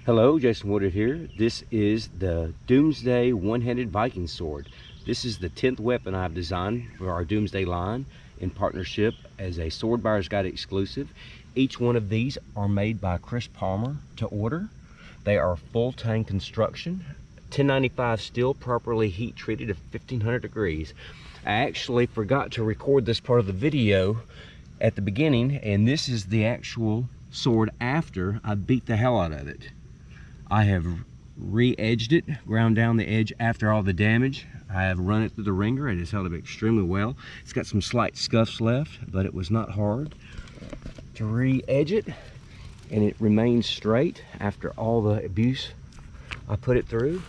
Hello, Jason Woodard here. This is the Doomsday one-handed Viking sword. This is the 10th weapon I've designed for our Doomsday line in partnership as a Sword Buyer's Guide exclusive. Each one of these are made by Chris Palmer to order. They are full tang construction, 1095 steel, properly heat treated at 1500 degrees. I actually forgot to record this part of the video at the beginning, and this is the actual sword after I beat the hell out of it. I have re-edged it, ground down the edge after all the damage. I have run it through the wringer. It has held up extremely well. It's got some slight scuffs left, but it was not hard to re-edge it, and it remains straight after all the abuse I put it through.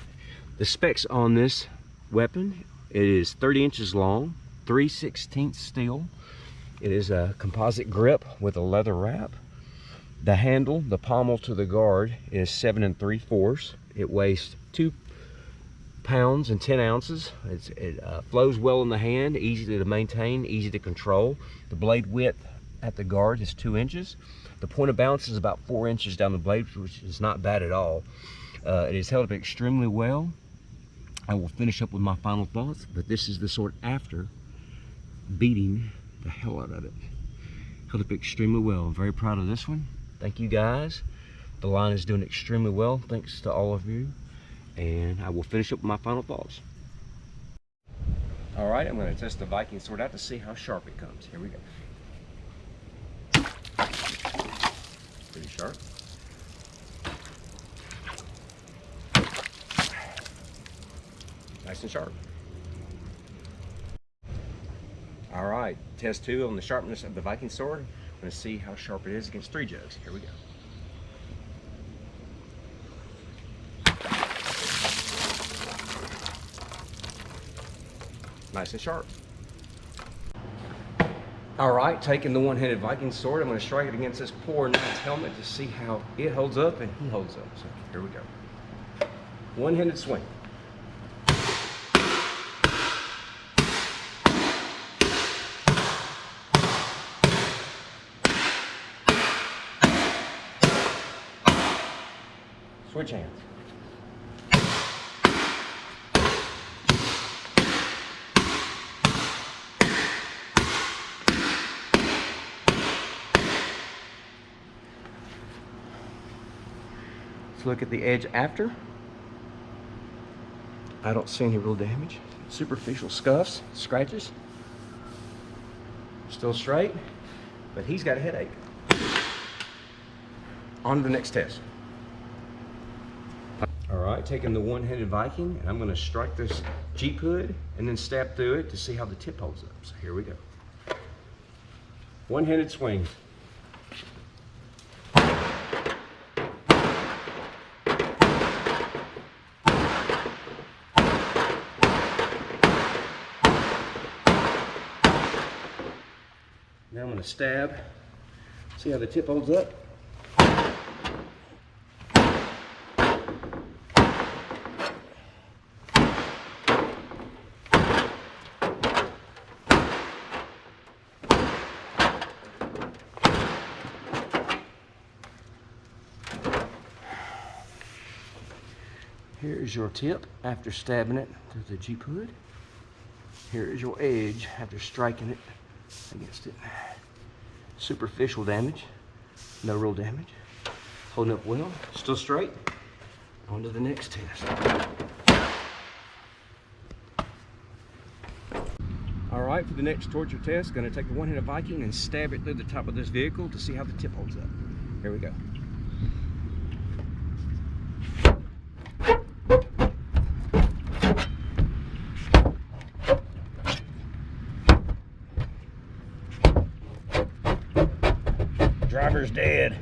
The specs on this weapon: it is 30 inches long, 3/16 steel. It is a composite grip with a leather wrap. The handle, the pommel to the guard, is 7 3/4. It weighs 2 pounds and 10 ounces. It flows well in the hand, easy to maintain, easy to control. The blade width at the guard is 2 inches. The point of balance is about 4 inches down the blade, which is not bad at all. It has held up extremely well. I will finish up with my final thoughts, but this is the sword after beating the hell out of it. Held up extremely well. I'm very proud of this one. Thank you guys. The line is doing extremely well, thanks to all of you. And I will finish up with my final thoughts. All right, I'm going to test the Viking sword out to see how sharp it comes. Here we go. Pretty sharp. Nice and sharp. All right, test 2 on the sharpness of the Viking sword. I'm going to see how sharp it is against 3 jugs. Here we go. Nice and sharp. All right, taking the one-handed Viking sword, I'm going to strike it against this poor knight's helmet to see how it holds up and he holds up. So here we go. One-handed swing. Switch hands. Let's look at the edge after. I don't see any real damage. Superficial scuffs, scratches. Still straight, but he's got a headache. On to the next test. All right, taking the one-handed Viking, and I'm going to strike this Jeep hood and then stab through it to see how the tip holds up. So here we go. One-handed swing. Now I'm going to stab, see how the tip holds up. Here is your tip after stabbing it through the Jeep hood. Here is your edge after striking it against it. Superficial damage, no real damage. Holding up well, still straight. On to the next test. All right, for the next torture test, gonna take the one-handed Viking and stab it through the top of this vehicle to see how the tip holds up. Here we go. Driver's dead.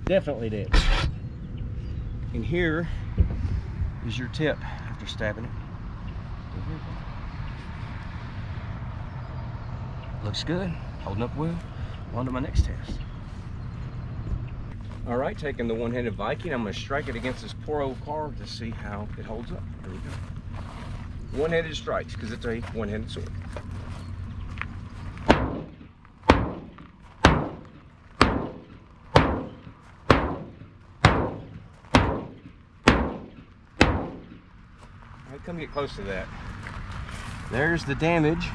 Definitely dead. And here is your tip after stabbing it. Looks good, holding up well. On to my next test. All right, taking the one-handed Viking, I'm going to strike it against this poor old car to see how it holds up. Here we go. one-handed strikes because it's a one-handed sword. Alright, come get close to that. There's the damage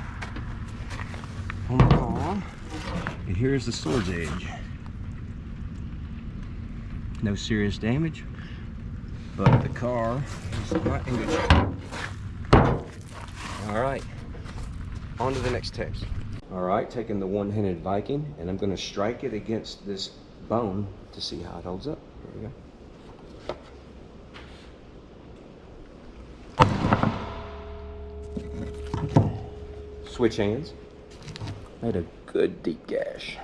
on the palm, and here's the sword's edge. No serious damage, but the car is not in good shape. Alright, on to the next test. Alright, taking the one-handed Viking, and I'm going to strike it against this bone to see how it holds up. Here we go. Switch hands. Made a good deep gash.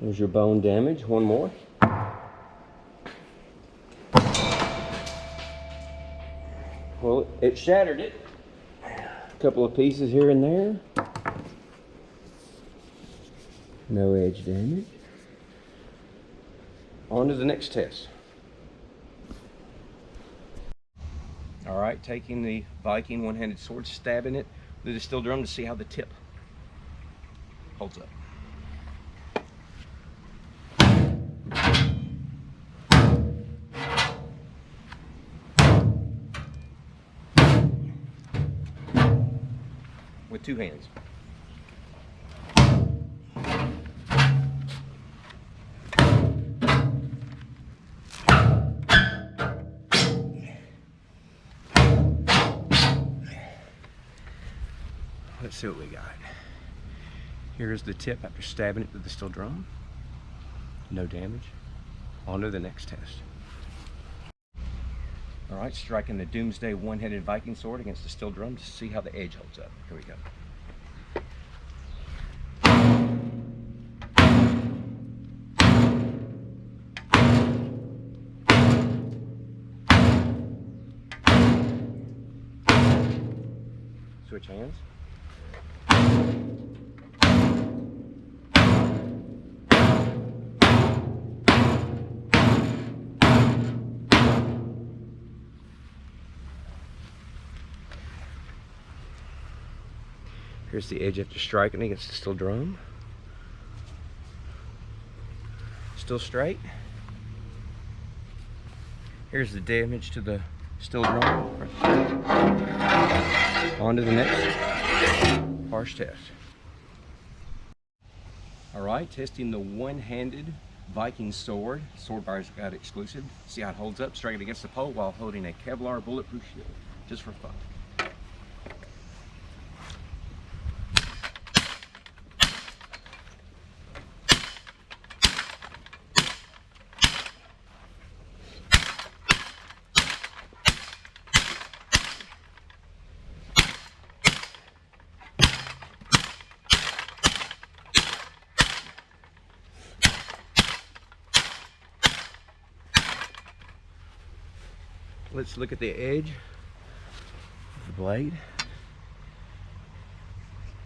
There's your bone damage. One more. Well, it shattered it. A couple of pieces here and there. No edge damage. On to the next test. All right, taking the Viking one-handed sword, stabbing it with the steel drum to see how the tip holds up. With two hands. Let's see what we got. Here's the tip after stabbing it with the steel drum. No damage. On to the next test. All right, striking the Doomsday one-handed Viking sword against the steel drum to see how the edge holds up. Here we go. Switch hands. Here's the edge after striking against the steel drum. Still straight. Here's the damage to the steel drum. On to the next harsh test. All right, testing the one-handed Viking sword. Sword buyer's got exclusive. See how it holds up. Striking against the pole while holding a Kevlar bulletproof shield, just for fun. Let's look at the edge of the blade.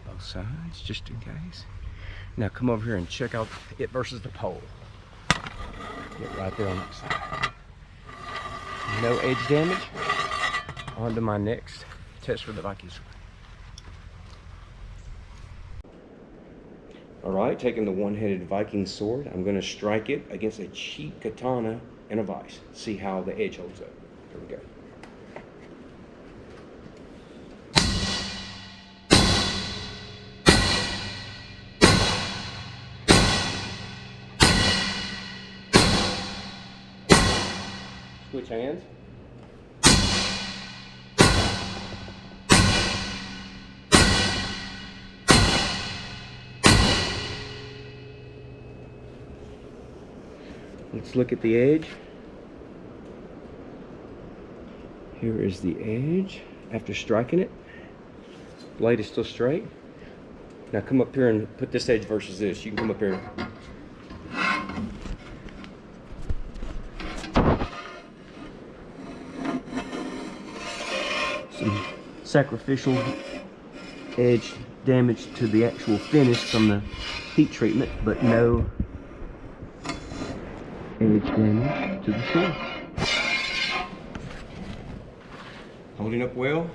Both sides, just in case. Now come over here and check out it versus the pole. Get right there on that side. No edge damage. On to my next test for the Viking sword. All right, taking the one-handed Viking sword, I'm going to strike it against a cheap katana and a vise. See how the edge holds up. Here we go. Switch hands. Let's look at the edge. Here is the edge after striking it. Blade is still straight. Now come up here and put this edge versus this. You can come up here. Some sacrificial edge damage to the actual finish from the heat treatment, but no edge damage to the sword. Holding up well,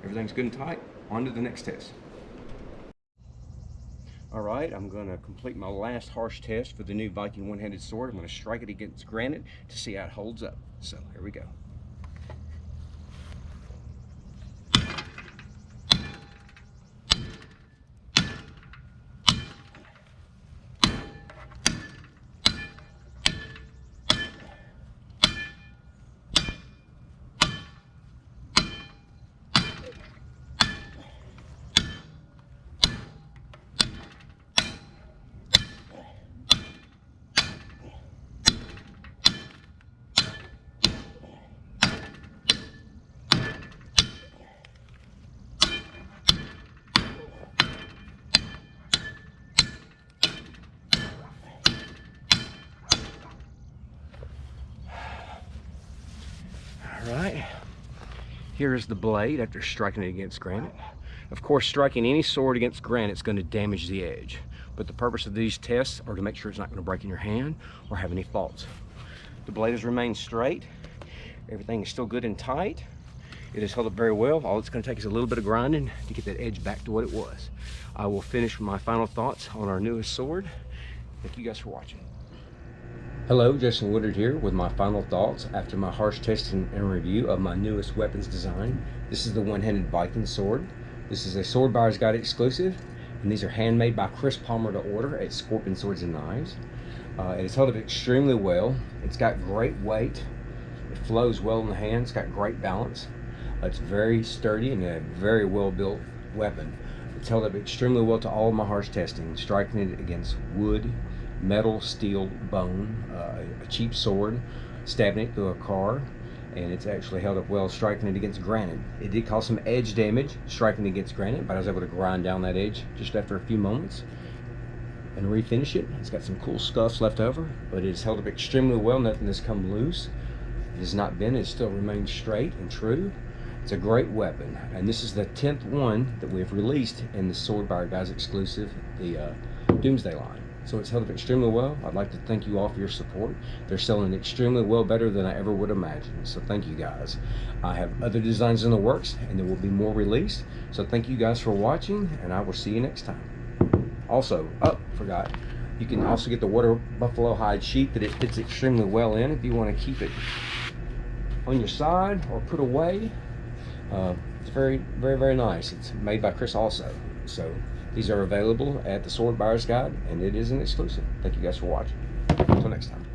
everything's good and tight. On to the next test. All right, I'm going to complete my last harsh test for the new Viking one-handed sword. I'm going to strike it against granite to see how it holds up. So here we go. Alright, here is the blade after striking it against granite. Of course, striking any sword against granite is going to damage the edge, but the purpose of these tests are to make sure it's not going to break in your hand or have any faults. The blade has remained straight. Everything is still good and tight. It has held up very well. All it's going to take is a little bit of grinding to get that edge back to what it was. I will finish with my final thoughts on our newest sword. Thank you guys for watching. Hello, Jason Woodard here with my final thoughts after my harsh testing and review of my newest weapons design. This is the one-handed Viking sword. This is a Sword Buyer's Guide exclusive, and these are handmade by Chris Palmer to order at Scorpion Swords and Knives. It has held up extremely well. It's got great weight. It flows well in the hand. It's got great balance. It's very sturdy and a very well-built weapon. It's held up extremely well to all of my harsh testing, striking it against wood, metal, steel, bone, a cheap sword, stabbing it through a car, and it's actually held up well striking it against granite. It did cause some edge damage striking against granite, but I was able to grind down that edge just after a few moments and refinish it. It's got some cool scuffs left over, but it has held up extremely well. Nothing has come loose. It has not been. It still remains straight and true. It's a great weapon, and this is the 10th one that we've released in the Sword Buyer Guys exclusive, the Doomsday line. So it's held up extremely well. I'd like to thank you all for your support. They're selling extremely well, better than I ever would imagine. So thank you guys. I have other designs in the works, and there will be more released. So thank you guys for watching, and I will see you next time. Also, forgot, you can also get the water buffalo hide sheet that it fits extremely well in if you want to keep it on your side or put away. It's very, very, very nice. It's made by Chris also. So these are available at the Sword Buyer's Guide, and it is an exclusive. Thank you guys for watching. Until next time.